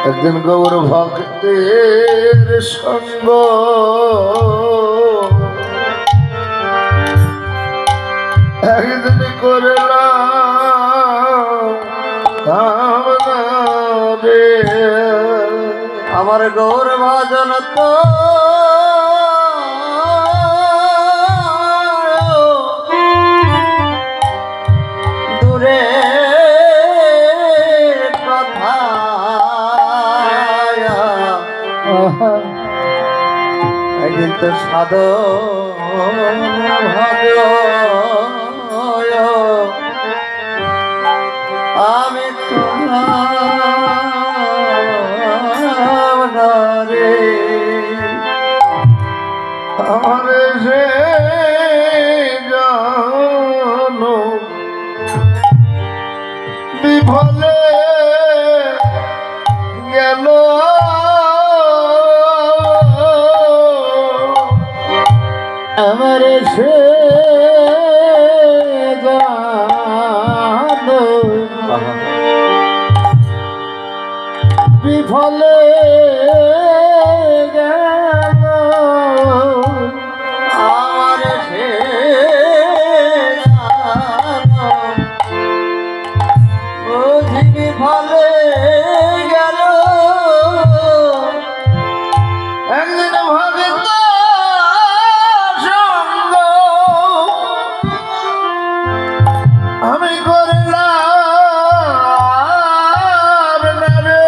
একদিন গৌর ভক্তের সঙ্গ একদিন করলাম রে আমার গৌর ভজন তো দূরে কথা একদিন তো সাধন ভাগ্য আমি রে আমার সে জানো বিফলে গেল আমার সে জানো বিফলে গেল আমার সে বিফলে গেল একদিন ভগত সঙ্গ আমি করলাম না রে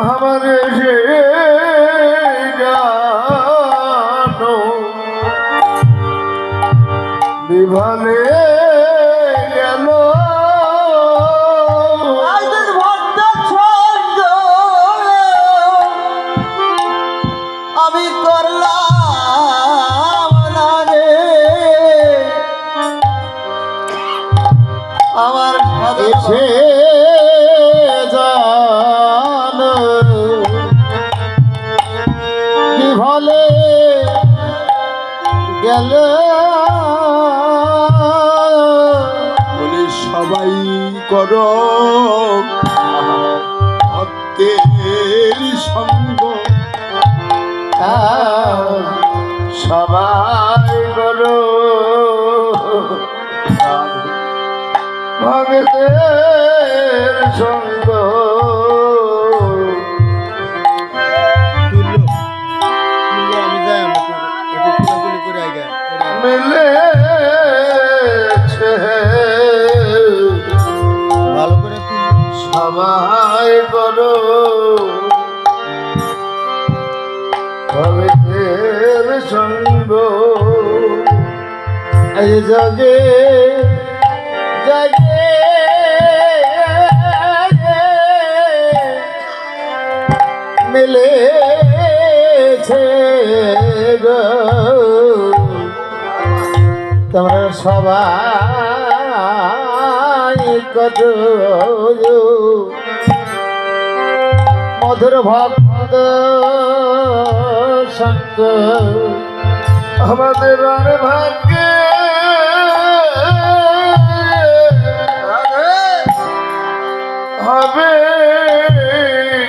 আমার সে জানো বিভালে গেল আমি করলাম না রে আমার এসে জানো বিফলে গেল বলে সবাই করো ভক্তের সঙ্গ সবাই করো ভক্তের সঙ্গ মিলেছে ভালো করে সবাই করো ভক্তের সঙ্গ এই জগে জগে মিলেছে গো তোমরা সবাই কত মধুর ভক্ত সঙ্গ আমাদের আর ভাগ্যে হবে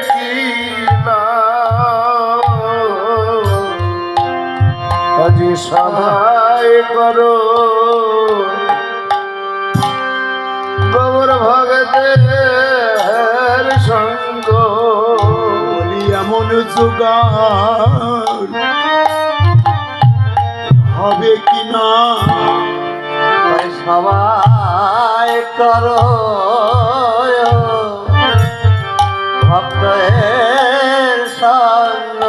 কি না আজি সবাই করো গৌর ভগতের সঙ্গ বলি এমন জোগাড় হবে কি না সবাই করো ভক্তের সঙ্গ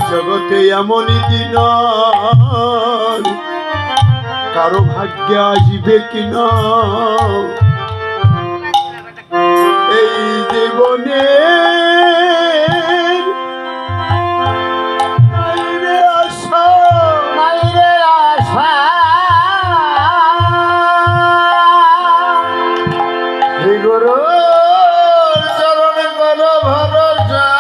জগতে এমনই দিন কারো ভাগ্যে আসবে কিনা এই জীবনে চরণ করো ভরসা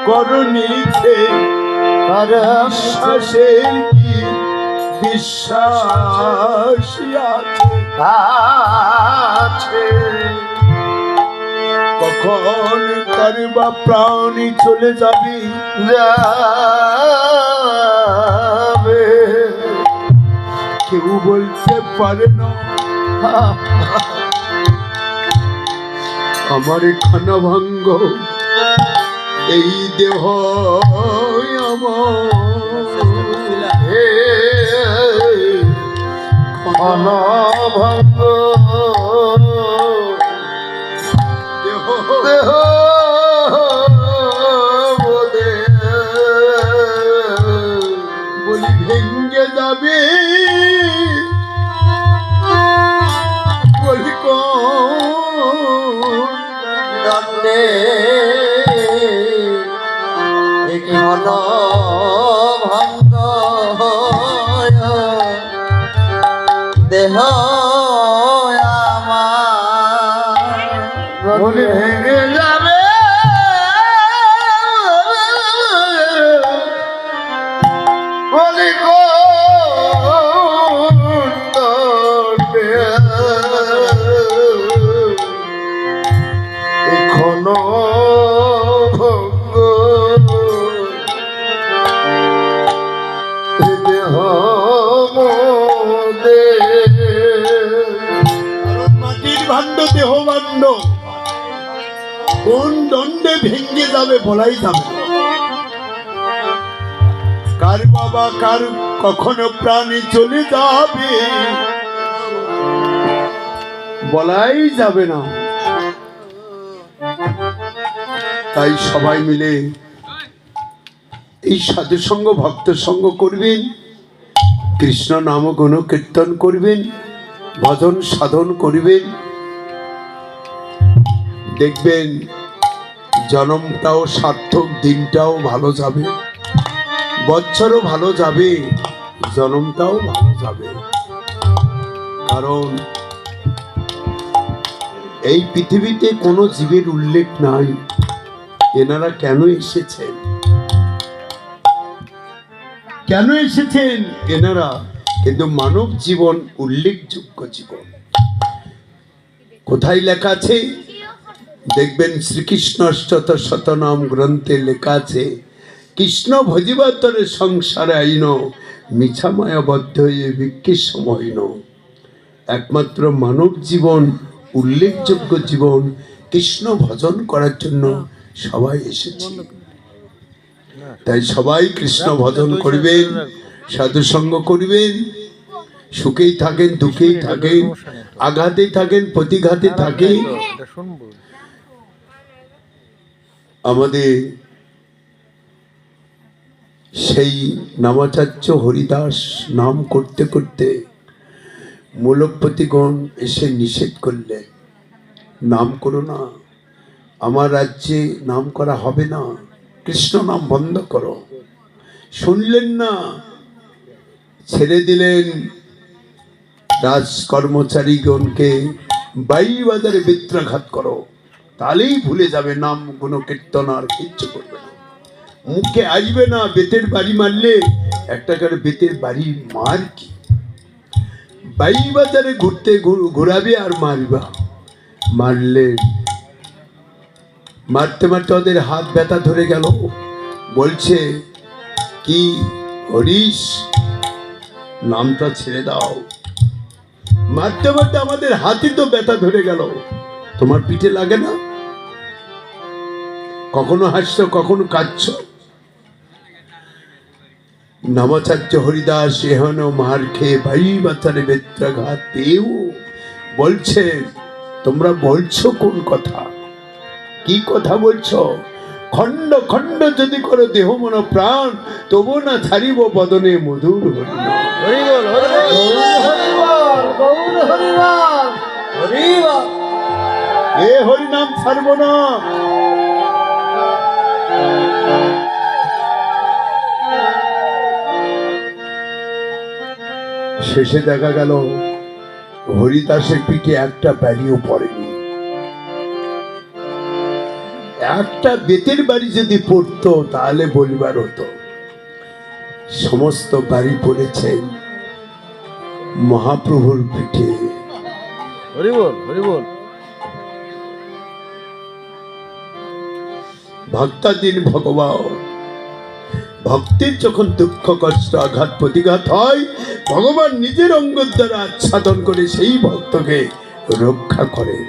করণীতে তার বিশ্বাসের কি বিশ্বাস আছে। কখন কার বা প্রাণী চলে যাবে কেউ বলতে পারে না। আমার খানা ভাঙ্গ এই দেহ আমার খানা ভাঙ্গ দেহ বলি ভেঙ্গে যাবে বলি দণ্ডে ঘন ভঙ্গ দেহ আমার বলি ভেঙ্গে যাবে বলি ঘন ভঙ্গ দেহ মাটির ভাণ্ড দেহ ভাণ্ড কোন দণ্ডে ভেঙ্গে যাবে বলাই যাবে না। কার বাবা কার কখনো প্রাণী চলে যাবে বলাই যাবে না। তাই সবাই মিলে এই সাধু সঙ্গ ভক্ত সঙ্গ করবেন, কৃষ্ণ নাম গুণ কীর্তন করবেন, ভজন সাধন করবেন। দেখবেন জন্মটাও সার্থক, দিনটাও ভালো যাবে, বছরও ভালো যাবে, জন্মটাও ভালো যাবে। কারণ এই পৃথিবীতে কোনো জীবের উল্লেখ নাই এনারা কেন এসেছেন, কেন এসেছেন এনারা, কিন্তু মানব জীবন উল্লেখযোগ্য জীবন। কোথায় লেখা আছে দেখবেন, শ্রীকৃষ্ণ শতনাম গ্রন্থে লেখা আছে, কৃষ্ণ ভজিবাতরে সংসারে আইন মিছা মায়াবদ্ধ হয়ে বিক্ষের সময়ন। একমাত্র মানব জীবন উল্লেখযোগ্য জীবন, কৃষ্ণ ভজন করার জন্য সবাই এসেছে। তাই সবাই কৃষ্ণ ভজন করবেন, সাধু সঙ্গ করবেন, সুখেই থাকেন দুঃখেই থাকেন, আঘাতে থাকেন প্রতিঘাতে থাকেন। আমাদের সেই নামাচার্য হরিদাস নাম করতে করতে মূলপতিগণ এসে নিষেধ করলে, নাম করো না, আমার রাজ্যে নাম করা হবে না, কৃষ্ণ নাম বন্ধ করো। শুনলেন না, ছেড়ে দিলেন রাজ কর্মচারীগণকে, বাই বাজারে বেত্রাঘাত করো, তাহলেই ভুলে যাবে নাম গুণ কীর্তন, আর কিচ্ছু করবে না, মুখে আসবে না। বেতের বাড়ি মারলে একটা করে বেতের বাড়ি মার কি, বাই বাজারে ঘুরতে ঘুরাবে আর মারবা। মারলে মারতে মারতে ওদের হাত ব্যথা ধরে গেল, বলছে কি হরিশ নামটা ছেড়ে দাও। মারতে মারতে আমাদের হাতই তো ব্যথা ধরে গেল, তোমার পিঠে লাগে না? কখনো হাসছ কখনো কাঁদছ। নামাচার্য হরিদাস এহন মার খেয়ে ভাই বাচ্চারে বেত্রাঘাত পেয়েও বলছে, তোমরা বলছো কোন কথা, কি কথা বলছো? খণ্ড খণ্ড যদি করো দেহ মন প্রাণ, তবু না ছাড়িব বদনে মধুর এ হরিনাম ছাড়ব না। শেষে দেখা গেল হরিদাসের পিঠে একটা ব্যারিও পড়েনি, একটা বেতের বাড়ি যদি পড়তো তাহলে বলিবার হতো। সমস্ত বাড়ি পড়েছেন মহাপ্রভুর পিঠে। হরি বল, হরি বল। ভক্তাধীন ভগবান, ভক্তির যখন দুঃখ কষ্ট আঘাত প্রতিঘাত হয়, ভগবান নিজের অঙ্গ দ্বারা আচ্ছাদন করে সেই ভক্তকে রক্ষা করেন।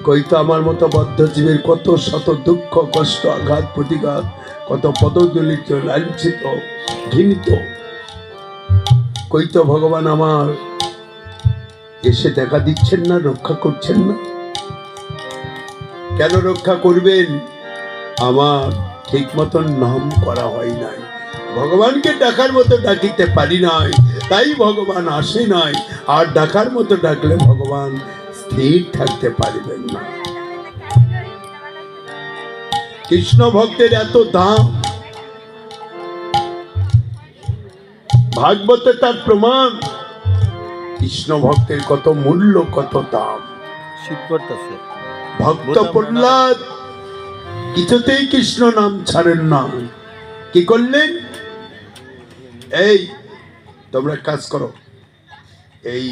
কইতো আমার মতো বদ্ধজীবীর কত শত দুঃখ কষ্ট আঘাত প্রতিঘাত, কত পদদলিত লাঞ্ছিত ঘৃণিত, কইতো ভগবান আমার এসে দেখা দিচ্ছেন না, রক্ষা করছেন না। কেন রক্ষা করবেন? আমার ঠিক মতন নাম করা হয় নাই, ভগবানকে ডাকার মতো ডাকিতে পারি নাই, তাই ভগবান আসে নাই। আর ডাকার মতো ডাকলে ভগবান স্থির থাকতে পারবেন না। কৃষ্ণ ভক্তের এত দাম, ভাগবতে তার প্রমাণ। কৃষ্ণ ভক্তের কত মূল্য, কত দাম। শীত করতেছে। ভক্ত প্রহ্লাদ কিছুতেই কৃষ্ণ নাম ছাড়েন না। কি করলেন? এই তোমরা কাজ করো, এই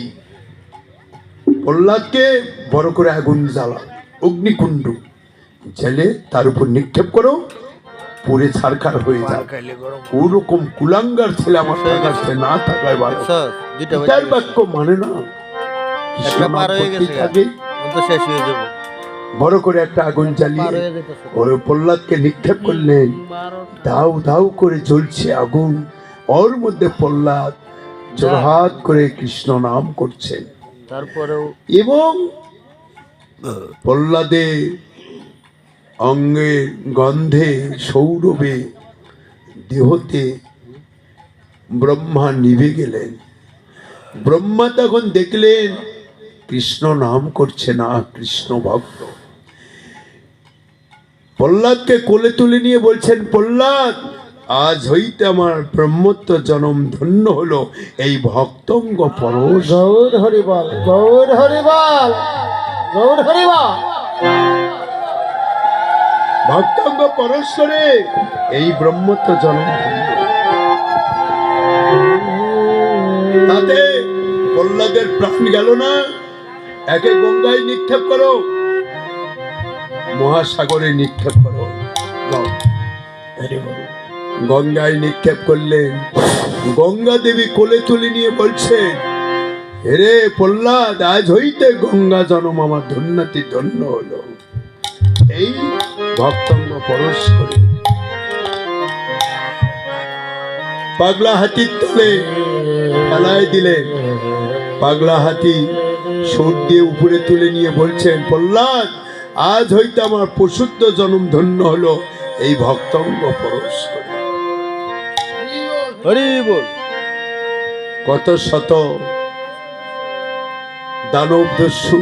প্রহ্লাদকে বড় করে আগুন জ্বালাও, অগ্নিকুণ্ড জেলে তার উপর নিক্ষেপ করো, পুরে ছারখার হয়ে যায়। ওরকম কুলাঙ্গার ছেলে আমার কাছে না থাকায় ভালো। তার বাক্য মানে না, কৃষ্ণ নাম করতেই থাকে। শেষ হয়ে যাবে। বড় করে একটা আগুন জ্বালিয়ে ওর প্রহ্লাদকে নিক্ষেপ করলেন। দাউ দাউ করে জ্বলছে আগুন, ওর মধ্যে প্রহ্লাদ জোরহাত করে কৃষ্ণ নাম করছেন। তারপরেও এবং প্রহ্লাদে অঙ্গে গন্ধে সৌরভে দেহতে ব্রহ্মা নিভে গেলেন। ব্রহ্মা তখন দেখলেন কৃষ্ণ নাম করছে না, কৃষ্ণ ভক্ত। প্রহ্লাদকে কোলে তুলে নিয়ে বলছেন, প্রহ্লাদ আজ হইতে আমার ব্রহ্মত্ব জনম ধন্য হলো এই ভক্তঙ্গ পরশ। গৌর হরিবল, গৌর হরিবল, গৌর হরিবল। ভক্তঙ্গ পরশ করে এই ব্রহ্মত্ব জনম ধন্য। তাতে প্রহ্লাদের প্রাণ গেল না। একে গঙ্গায় নিক্ষেপ করো, মহাসাগরে নিক্ষেপ করো। গঙ্গায় নিক্ষেপ করলেন। গঙ্গা দেবী কোলে তুলে নিয়ে বলছেন, হেরে প্রহ্লাদ আজ হইতে গঙ্গা জনম আমার ধন্যতি ধন্য হলো। এই ভক্তঙ্গ পরশ করে পাগলা হাতির তলে পালায় দিলেন। পাগলা হাতি সুর দিয়ে উপরে তুলে নিয়ে বলছেন, প্রহ্লাদ আজ হইতে আমার পশুদ্ধ জনম ধন্য হলো এই ভক্তঙ্গ পরশ করে। হরি বল। কত শত দানব দস্যু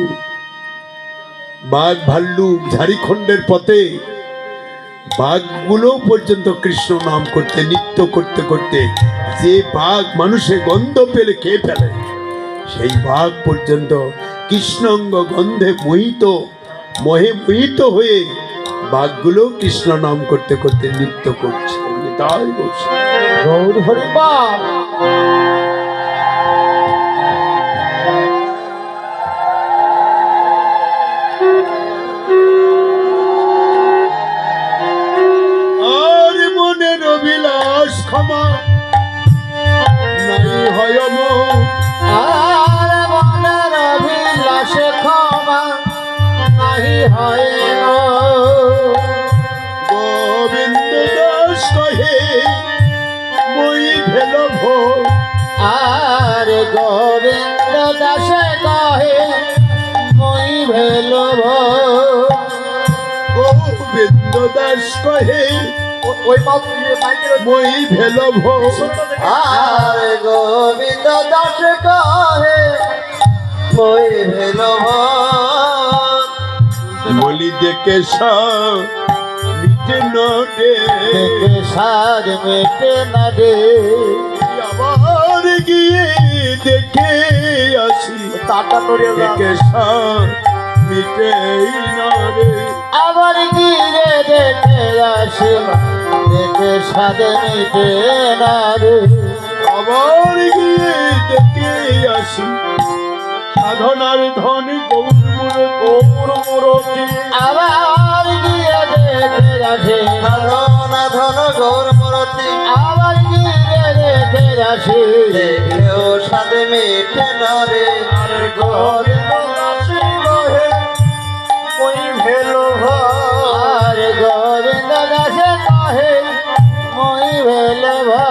বাঘ ভাল্লুক ঝাড়িখণ্ডের পথে বাঘগুলো পর্যন্ত কৃষ্ণ নাম করতে নৃত্য করতে করতে, যে বাঘ মানুষের গন্ধ পেলে খেয়ে ফেলে, সেই বাঘ পর্যন্ত কৃষ্ণাঙ্গ গন্ধে মোহে মোহিত হয়ে বাঘগুলো কৃষ্ণ নাম করতে করতে নৃত্য করছে। তাই বলছে গৌর হরিবল। আর মনের অভিলাষ ক্ষমা নাই হয় মোর, আর মনের অভিলাষে ক্ষমা নাহি হয় মোর। গোবিন্দ দাস কহে মই ভেল ভোর। আর গোবিন্দ দাসে কহে মই ভেল ভোর। গোবিন্দ দাস কহে ওই মই ভেল ভোর। আর গোবিন্দ দাস কহে মই ভেল ভোর। বলি দেখে মিটে না রে, সার মেটে না রে। আবার গিয়ে দেখে আসি তাটা নড়িয়ে দেখে মিটে না রে। আবার গিয়ে দেখে আসি দেখে সাদ মিটে না রে। আবার গিয়ে দেখে আসি সাধনার ধন গৌর মূরতি। আবার গিয়ে দেখে আসি সাধনা ধন গৌর মূরতি। আবার গিয়ে দেখে আসি দেখলেও সাদ মেটে না রে। আর গোবিন্দ দাসে কহে মই ভেলো ভাই। আর গোবিন্দ দাসে কহে মই ভেলো ভাই।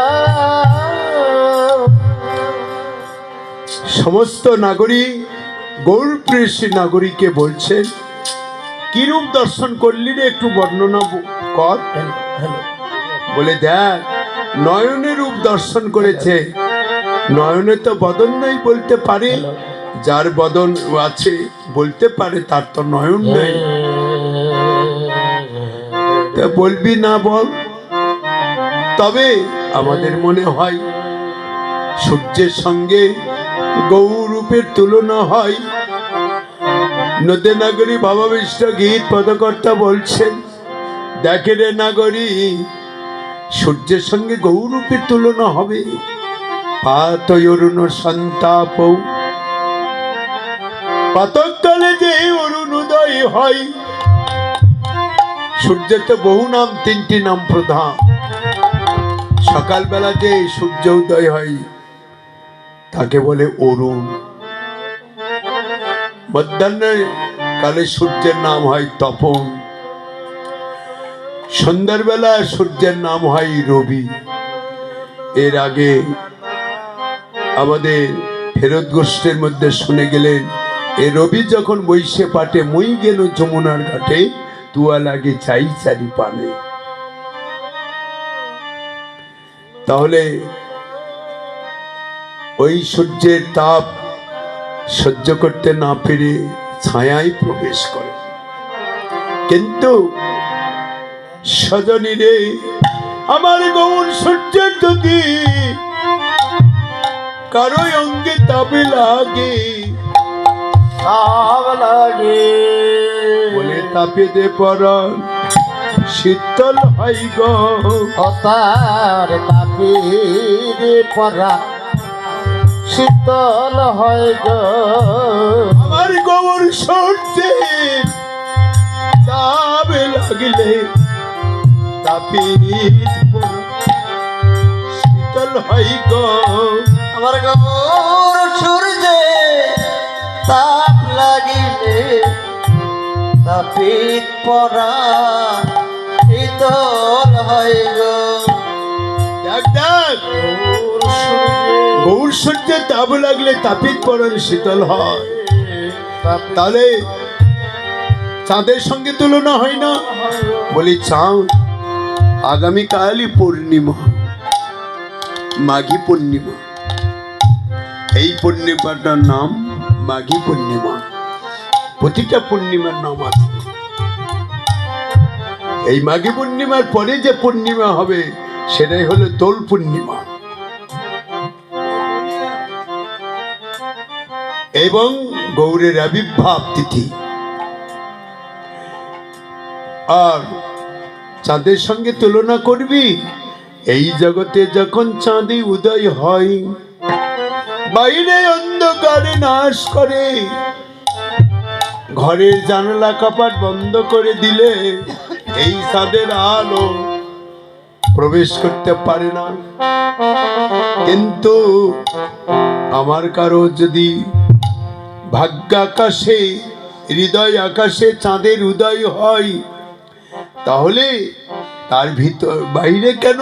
সমস্ত নাগরিক গৌরপ্রেসী নাগরিককে বলছেন কিরূপ দর্শন করলি রে, একটু বর্ণনা কর। বলে দেখ, নয়নের রূপ দর্শন করেছে। নয়নে তো বদন নেই বলতে পারে, যার বদন আছে বলতে পারে তার তো নয়ন নেই। তা বলবি না বল। তবে আমাদের মনে হয় সূর্যের সঙ্গে গৌরূপের তুলনা হয়। নদে নাগরী বাবা বিষ্ণু গীত পদকর্তা বলছেন, দেখে রে নাগরী, সূর্যের সঙ্গে গৌরূপের তুলনা হবে। পাতয়রুণ সন্তাপ, পাতকালে যে অরুণোদয় হয়। সূর্যের তো বহু নাম, তিনটি নাম প্রধান। সকালবেলা যে সূর্য উদয় হয় তাকে বলে অরুণ। মধ্যাহ্নে কালে সূর্যের নাম হয় তপন। সন্ধ্যার বেলা সূর্যের নাম হয় রবি। এর আগে আমাদের ফেরত গোষ্ঠীর মধ্যে শুনে গেলেন, এ রবি যখন বৈশে পাটে মই গেল যমুনার ঘাটে, তুয়া লাগে চাই চারি পানে। তাহলে ওই সূর্যের তাপ সহ্য করতে না পেরে ছায়ায় প্রবেশ করে। কিন্তু সজনী রে, আমার গৌর সূর্যের যদি কারো অঙ্গে তাপে লাগে, তাপ লাগে বলে তাপে দে পরাণ শীতল হয় গো। তার তাপিরে পরা শীতল হয় গো। আমার গৌর সূর্যে তাপে লাগলে তাপে শীতল হয় গো। আমার গৌর সূর্যে তাপ লাগিলে তাপিত পরা শীতল হয় গো। দেখ দেখ, গৌর সূর্যে তাপ লাগলে তাপিত পরাণ শীতল হয়। তাহলে চাঁদের সঙ্গে তুলনা হয় না? বলি চাঁদ আগামীকালই পূর্ণিমা, মাঘী পূর্ণিমা। এই পূর্ণিমাটার নাম মাঘী পূর্ণিমা। প্রতিটা পূর্ণিমার নাম আছে। এই মাঘী পূর্ণিমার পরে যে পূর্ণিমা হবে সেটাই হলো দোল পূর্ণিমা। এবং গৌরের আবির্ভাব তিথি। আর চাঁদের সঙ্গে তুলনা করবি, এই জগতে যখন চাঁদে উদয় হয়, বাইরে অন্ধকারে নাশ করে, ঘরের জানালা কাপাট বন্ধ করে দিলে এই চাঁদের আলো প্রবেশ করতে পারে না। কিন্তু আমার কারো যদি ভাগ্য আকাশে, হৃদয় আকাশে চাঁদের উদয় হয়, তাহলে তার ভিতর বাইরে কেন,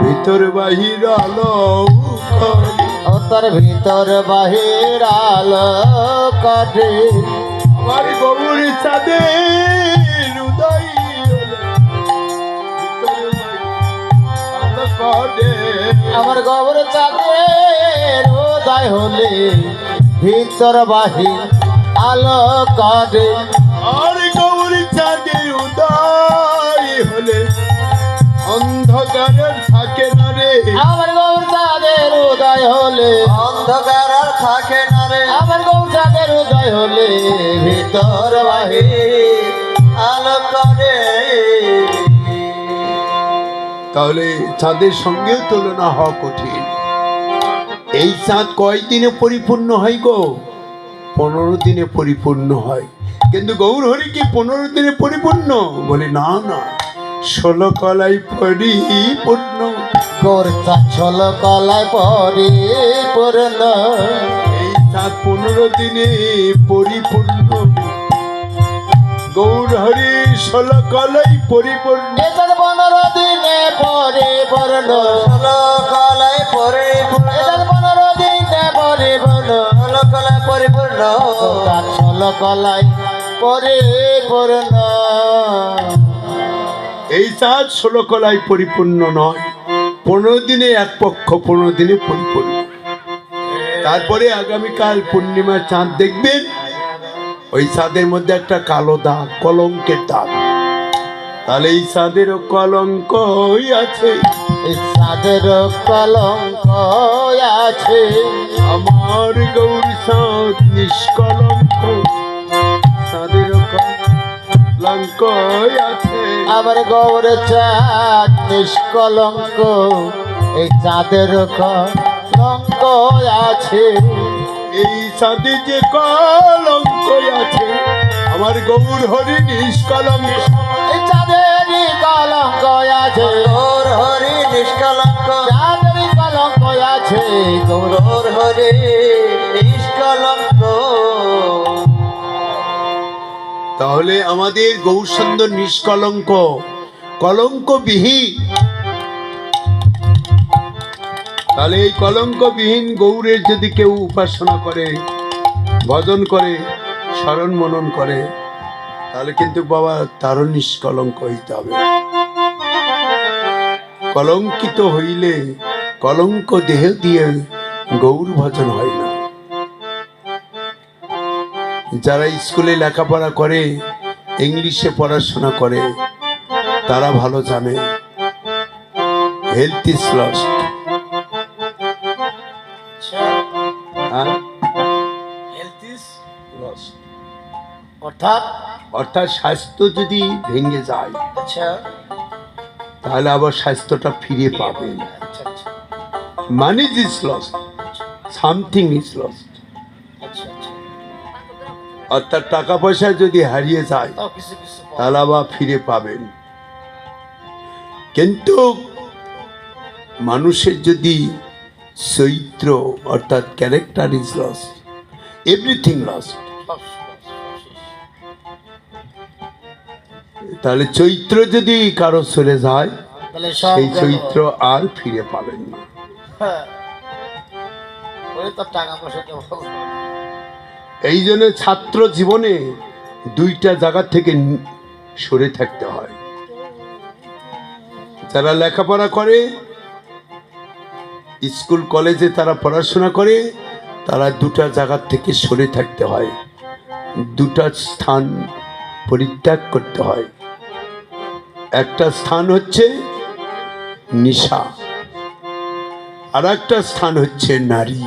ভিতর বাহির আলো করে। তার ভিতর বাহির আলো কাটে। আমার গৌর চাঁদের উদয় হলে ভিতর বাহির আলো করে। আমার গৌর চাঁদের উদয় হলে ভিতর বাহির আলো কাটে। আর গৌর চাঁদের উদয় হলে অন্ধকারের থাকে না রে। আমার গৌর চাঁদের উদয় হলে অন্ধকার আর থাকে না রে আমার গৌর চাঁদের উদয় হলে ভিতর বাহির আলো করে তাহলে চাঁদের সঙ্গেও তুলনা হওয়া কঠিন। এই চাঁদ কয়দিনে পরিপূর্ণ হয় গো? 15 দিনে পরিপূর্ণ হয়। কিন্তু গৌর হরি কি 15 দিনে পরিপূর্ণ? বলে না না, 16 কলাই পরিপূর্ণ। গৌর চাঁদ 16 কলায় পরিপূর্ণ। এই চাঁদ 15 দিনে পরিপূর্ণ। গৌর হরি 16 কলাই পরিপূর্ণ। এ চাঁদ 15 দিনে পরিপূর্ণ। 16 কলায় পরিপূর্ণ এ চাঁদ 15 দিনে পরিপূর্ণ। 16 কলায় পরিপূর্ণ চাঁদ 16 কলায় পরিপূর্ণ। এই চাঁদ 16 কলায় পরিপূর্ণ নয়, 15 দিনে এক পক্ষ, 15 দিনে পরিপূর্ণ। তারপরে আগামীকাল পূর্ণিমার চাঁদ দেখবেন, ওই চাঁদের মধ্যে একটা কালো দাগ, কলঙ্কের দাগ। তাহলে এই চাঁদেরও কলঙ্ক আছে। এই চাঁদের কলঙ্ক আছে। আমার গৌর চাঁদ নিষ্কলঙ্ক, চাঁদেরও কলঙ্ক আছে। আমার গৌর চাঁদ নিষ্কলঙ্ক, এই চাঁদের কলঙ্ক আছে। এই চাঁদে যে কলঙ্ক আছে, আমার গৌর হরি নিষ্কলঙ্ক। এই চাঁদেরই কলঙ্ক আছে। গৌর হরি নিষ্কলঙ্ক চাঁদেরই কলঙ্ক আছে। গৌর গৌর হরি নিষ্কলঙ্ক তাহলে আমাদের গৌর সুন্দর নিষ্কলঙ্ক, কলঙ্কবিহীন। তাহলে এই কলঙ্কবিহীন গৌরের যদি কেউ উপাসনা করে, ভজন করে, স্মরণ মনন করে, তাহলে কিন্তু বাবা তারও নিষ্কলঙ্ক হইতে হবে। কলঙ্কিত হইলে কলঙ্ক দেহ দিয়ে গৌর ভজন হয় না। যারা স্কুলে লেখাপড়া করে, ইংলিশে পড়াশোনা করে, তারা ভালো জানে হেলথ ইজ লস্ট। অর্থাৎ অর্থাৎ স্বাস্থ্য যদি ভেঙে যায়, আচ্ছা তাহলে আবার স্বাস্থ্যটা ফিরে পাবেন। আচ্ছা আচ্ছা money is lost, something is lost. আচ্ছা আচ্ছা অর্থাৎ টাকা পয়সা যদি হারিয়ে যায়, তাও কিছু কিছু তাহলে আবার ফিরে পাবেন। কিন্তু মানুষের যদি চরিত্র অর্থাৎ character is lost, everything lost. তাহলে চরিত্র যদি কারো চলে যায়, তাহলে সব সেই গেল। চরিত্র আর ফিরে পাবেন না। হ্যাঁ। ওই তো টাকা পয়সা কেউ বলবে না। এই জন্য ছাত্র জীবনে 2টা জায়গা থেকে সরে থাকতে হয়। যারা লেখাপড়া করে, স্কুল কলেজে তারা পড়াশোনা করে, তারা 2টা জায়গা থেকে সরে থাকতে হয়, 2টা স্থান পরিত্যাগ করতে হয়। একটা স্থান হচ্ছে নিশা, আর একটা স্থান হচ্ছে নারী।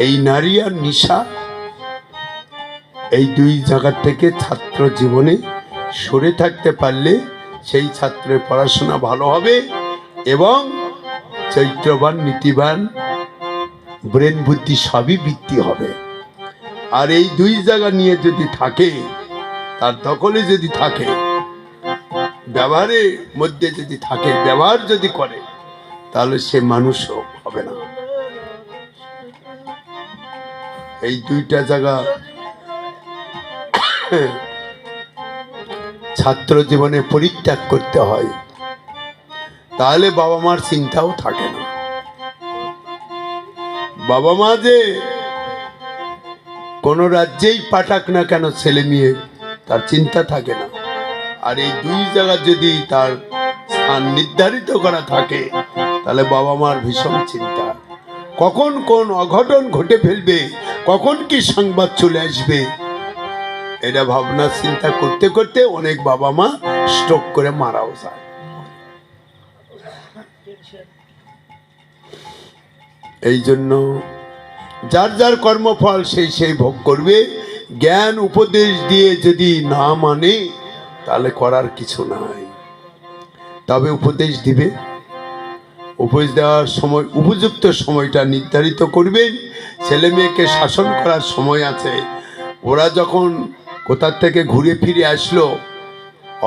এই নারী আর নিশা, এই 2 জায়গা থেকে ছাত্র জীবনে সরে থাকতে পারলে সেই ছাত্রের পড়াশোনা ভালো হবে এবং চরিত্রবান, নীতিবান, ব্রেন বুদ্ধি সবই বৃদ্ধি হবে। আর এই 2 জায়গা নিয়ে যদি থাকে, তার দখলে যদি থাকে, ব্যবহারের মধ্যে যদি থাকে, ব্যবহার যদি করে, তাহলে সে মানুষও হবে না। এই 2টা জায়গা ছাত্র জীবনে পরিত্যাগ করতে হয়, তাহলে বাবা মার চিন্তাও থাকে না। বাবা মা যে কোন রাজ্যেই পাঠাক না কেন ছেলে মেয়ে, তার চিন্তা থাকে না। আর এই 2 জায়গা যদি তার স্থান নির্ধারিত করা থাকে, তাহলে বাবা মার ভীষণ চিন্তা, কখন কোন অঘটন ঘটে ফেলবে, কখন কি সংবাদ চলে আসবে, এটা ভাবনা চিন্তা করতে করতে অনেক বাবা মা স্ট্রোক করে মারাও যায়। এই জন্য যার যার কর্মফল সেই সেই ভোগ করবে। জ্ঞান উপদেশ দিয়ে যদি না মানে তাহলে করার কিছু নাই। তবে উপদেশ দিবে, উপদেশ দেওয়ার সময় উপযুক্ত সময়টা নির্ধারিত করবেন। ছেলে মেয়েকে শাসন করার সময় আছে। ওরা যখন কোথার থেকে ঘুরে ফিরে আসলো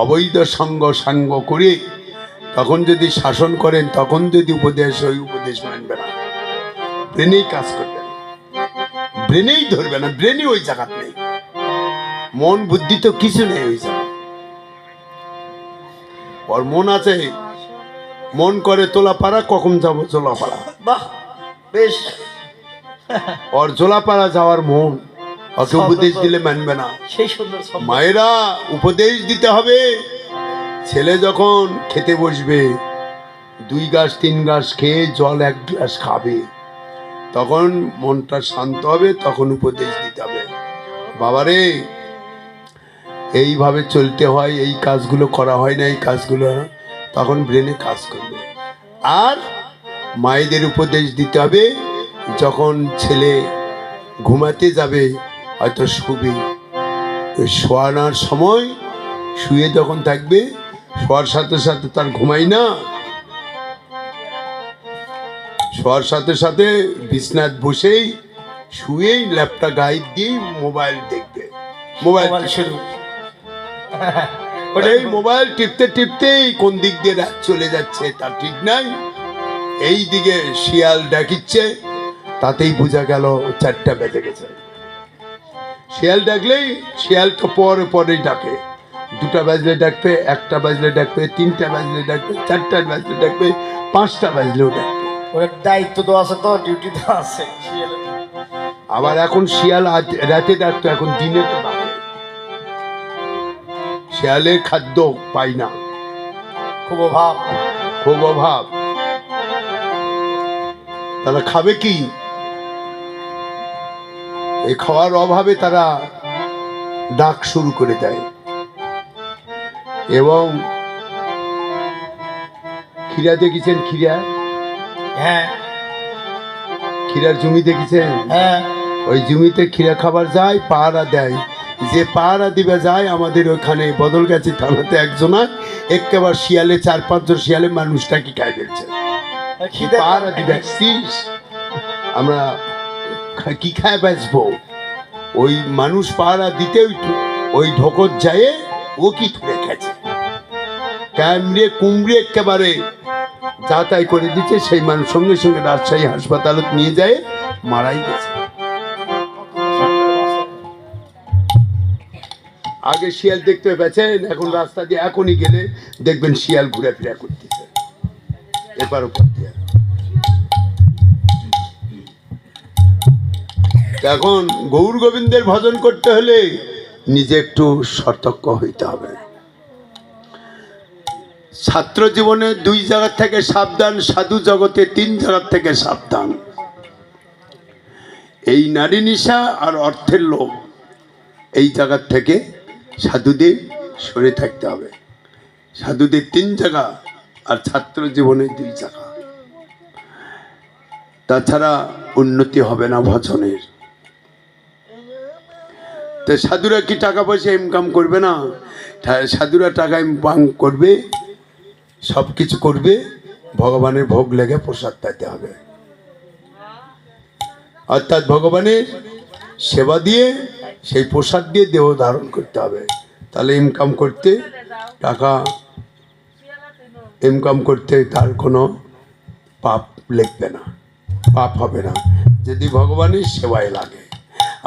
অবৈধ সাঙ্গ করে, তখন যদি শাসন করেন, তখন যদি উপদেশ, ওই উপদেশ মানবে না, ব্রেনেই কাজ করবে না, ব্রেনেই ধরবে না, ব্রেনই ওই জায়গা নেই, মন বুদ্ধি তো কিছু নেই ওই জায়গা। ওর মন আছে, মন করে তোলাপাড়া, কখন যাবো জোলাপাড়া, বাহ, বেশ। ওর জোলাপাড়া যাওয়ার মন। ওকে উপদেশ দিলে মানবে না। সেই সুন্দর ছন্দ। মায়েরা উপদেশ দিতে হবে। ছেলে যখন খেতে বসবে, 2 গ্লাস 3 গ্লাস খেয়ে জল 1 গ্লাস খাবে, তখন মনটা শান্ত হবে, তখন উপদেশ দিতে হবে। বাবারে, এইভাবে চলতে হয়, এই কাজগুলো করা হয় না, এই কাজগুলো, তখন ব্রেনে কাজ করবে। আর মায়েদের উপদেশ দিতে হবে, যখন ছেলে ঘুমাতে যাবে, হয়তো শুবে, শোয়ানোর সময় শুয়ে যখন থাকবে, শোয়ার সাথে সাথে তার ঘুমাই না, শোয়ার সাথে সাথে বিছনাত বসেই শুয়েই ল্যাপটপ গায়ে দিয়ে মোবাইল দেখবে। মোবাইল শুরু, এই মোবাইল টিপতে টিপতেই কোন দিক দিয়ে রাত চলে যাচ্ছে তার ঠিক নাই। এই দিকে শিয়াল ডাকিচ্ছে, তাতেই বোঝা গেল 4টা বেজে গেছে। শিয়াল ডাকলেই, শিয়াল তো পরে পরেই ডাকে, 2টা বাজলে ডাকবে, 1টা বাজলে ডাকবে, 3টা বাজলে ডাকবে, 4টা বাজলে ডাকবে, 5টা বাজলেও ডাকবে। ওর দায়িত্ব তো আছে, তো ডিউটি তো আছে। আবার এখন শিয়াল রাতে ডাকতো, এখন দিনে তো ডাকে। শিয়ালের খাদ্য পাই না, খুব অভাব, খুব অভাব। তারা খাবে কি? এই খাওয়ার অভাবে তারা ডাক শুরু করে দেয়। এবং খিরা দেখেছেন? খিরা, হ্যাঁ খিরার জমি দেখেছেন? হ্যাঁ। ওই জমিতে খিরা খাবার যায়, পাহারা দেয়। যে পাহারা দিবে যায়, আমাদের ওখানে বদলগাছি থানাতে একজনা একেবারে শিয়ালে 4-5 জন শিয়ালে মানুষটাকে খাই ফেলছে। পাহারা দিবে, আমরা কি খায় বাঁচবো? ওই মানুষ পাহারা দিতে ওই ঢোকর যায়, ও কি ধরে গেছে, কামড়ে কুমড়ে একেবারে যা তাই করে দিচ্ছে। সেই মানুষ সঙ্গে সঙ্গে রাজশাহী হাসপাতালে নিয়ে যায়, মারাই গেছে। আগে শিয়াল দেখতে পেয়েছেন, এখন রাস্তা দিয়ে এখনই গেলে দেখবেন শিয়াল ঘুরে ফিরে করতেছে এবার ওপর দিয়ে। এখন গৌর গোবিন্দের ভজন করতে হলে নিজে একটু সতর্ক হইতে হবে। ছাত্র জীবনে 2 জায়গা থেকে সাবধান, সাধু জগতে 3 জায়গা থেকে সাবধান। এই নারী নিশা আর অর্থের লোভ, এই জায়গা থেকে সাধুদের সরে থাকতে হবে। সাধুদের 3 জায়গা, আর ছাত্র জীবনে 2 জায়গা। তাছাড়া উন্নতি হবে না ভজনের। তো সাধুরা কি টাকা পয়সা ইনকাম করবে না? সাধুরা টাকা ইনকাম করবে, সব কিছু করবে, ভগবানের ভোগ লেগে প্রসাদ পাইতে হবে। অর্থাৎ ভগবানের সেবা দিয়ে, সেই প্রসাদ দিয়ে দেহ ধারণ করতে হবে। তাহলে ইনকাম করতে, টাকা ইনকাম করতে তার কোনো পাপ লিখবে না, পাপ হবে না, যদি ভগবানের সেবায় লাগে।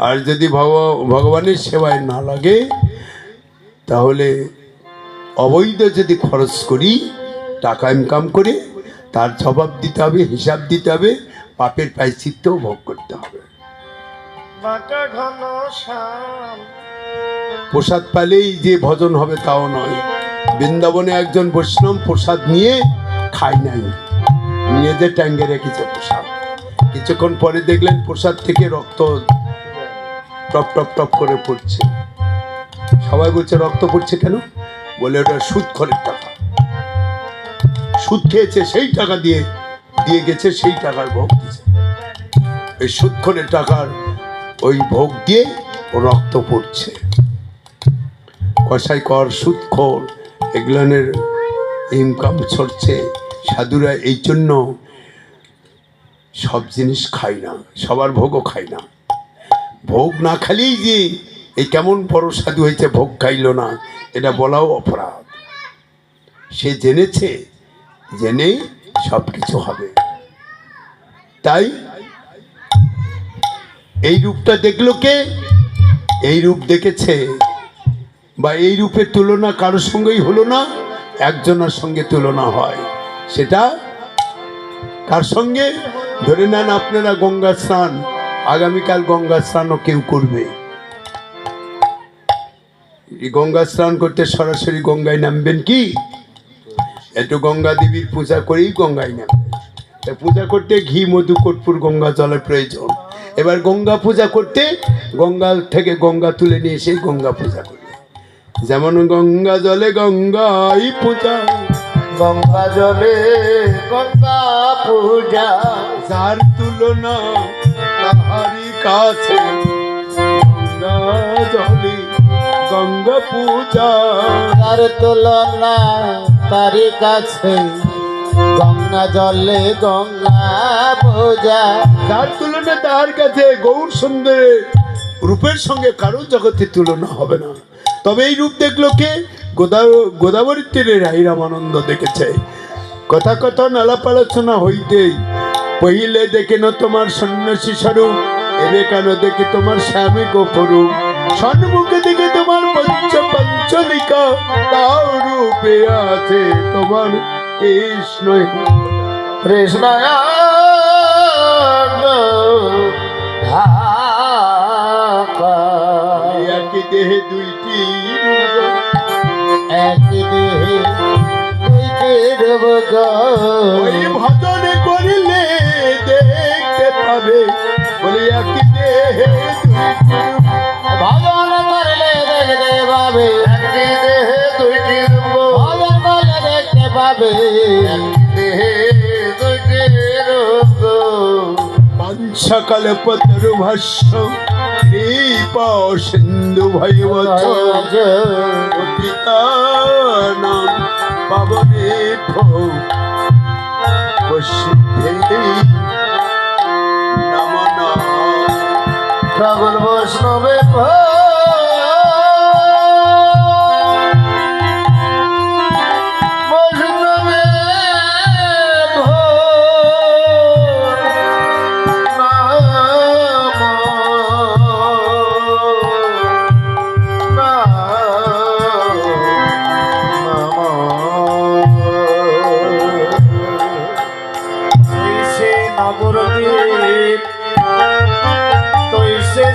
আর যদি ভগবানের সেবায় না লাগে, তাহলে অবৈধ যদি খরচ করি, টাকা ইনকাম করে, তার জবাব দিতে হবে, হিসাব দিতে হবে, পাপের প্রায়শ্চিত্ত ভোগ করতে হবে। প্রসাদ পেলেই যে ভজন হবে তাও নয়। বৃন্দাবনে একজন বৈষ্ণব প্রসাদ নিয়ে খায় নাই, নিয়ে যে ট্যাঙ্গে রেখেছে প্রসাদ। কিছুক্ষণ পরে দেখলেন প্রসাদ থেকে রক্ত টপ টপ টপ করে পড়ছে। সবাই বলছে রক্ত পড়ছে কেন? বলে ওটা সুদখোরের টাকা, সুদ খেয়েছে, সেই টাকা দিয়ে গেছে, সেই টাকার ভোগ দিয়েছে। ওই সুদখোরের টাকার ওই ভোগ দিয়ে ও রক্ত পড়ছে। কসাই কর, সুদখোর, এগুলানের ইনকাম ছড়ছে। সাধুরা এই জন্য সব জিনিস খায় না, সবার ভোগও খায় না। ভোগ না খালেই যে এই কেমন বড় সাধু হয়েছে ভোগ খাইল না, এটা বলাও অপরাধ। সে জেনেছে, জেনেই সব কিছু হবে। তাই এই রূপটা দেখলো কে? এই রূপ দেখেছে বা এই রূপের তুলনা কারোর সঙ্গেই হলো না, একজনের সঙ্গে তুলনা হয়। সেটা কার সঙ্গে? ধরে নেন আপনারা গঙ্গা স্নান, আগামীকাল গঙ্গা স্নানও কেউ করবে। গঙ্গা স্নান করতে সরাসরি গঙ্গায় নামবেন কি? একটু গঙ্গা দেবীর পূজা করেই গঙ্গায় নামবেন। পূজা করতে ঘি, মধু, কর্পূর, গঙ্গা জলের প্রয়োজন। এবার গঙ্গা পূজা করতে গঙ্গা থেকে গঙ্গা তুলে নিয়ে এসে গঙ্গা পূজা করবে। যেমন গঙ্গা জলে গঙ্গাই পূজা, গঙ্গা জলে গঙ্গা পূজা, যার তুলনা তাহারি কাছে গঙ্গা জলে গঙ্গা পূজা। তার তুলনা তারি কাছে গঙ্গা জলে গঙ্গা পূজা। যার তুলনা তার কাছে গৌর সুন্দরের রূপের সঙ্গে কারো জগতে তুলনা হবে না। তবে এই রূপ দেখলো কে? গোদাবরীর তীরে রাই রামানন্দ দেখেছে। কথা কথন আলাপ আলোচনা হইতেই পহিলে দেখে না তোমার সন্ন্যাসী স্বরূপ, এবে কেন দেখে তোমার স্বামী গোপরূপ, সন্মুখে দেখে তোমার পঞ্চলিকা, তাও রূপে আছে তোমার কৃষ্ণ। কৃষ্ণ একই দেহে দুইটি রূপ, একই দেহে দুইটি রূপ। ওই ভজন করিলে দেখতে পাবে, বলি একই দেহে দুইটি রূপ। ভজন করলে দেখতে পাবে, একই দেহে দুইটি রূপ। ভজন করলে দেখতে পাবে, একই দেহে দুইটি রূপ। পাঞ্চকালে পতরু ভাষ্য কৃপা সিন্ধু ভৈবচ, পতিতানাং পাবনেভ্যো বৈষ্ণবে নমো নমঃ। সকল বৈষ্ণবে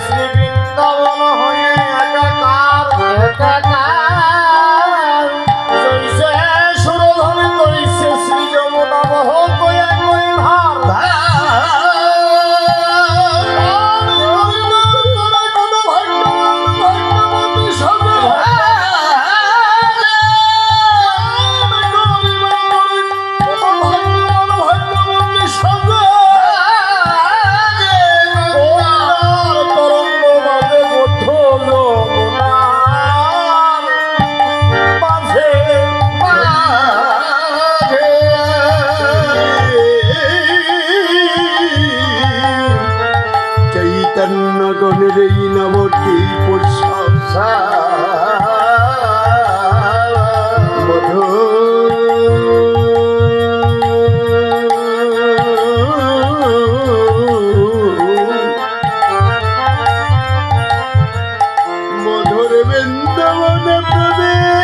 শ্রী বৃন্দাবন হয়ে একাকার একাকার, জৈসে সুরধনে তৈসে শ্রী যমুনা বহ কয়ে কই ভার চৈতন্যগণের এই নবটি প্রশংসা মধু মধুর বৃন্দাবন প্রবেশিতে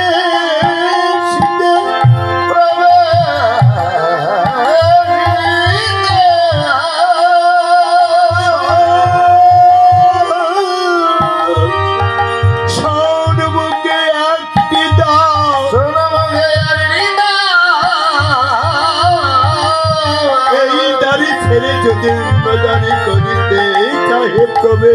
যদি উন্নদানি করিতে চাহে তবে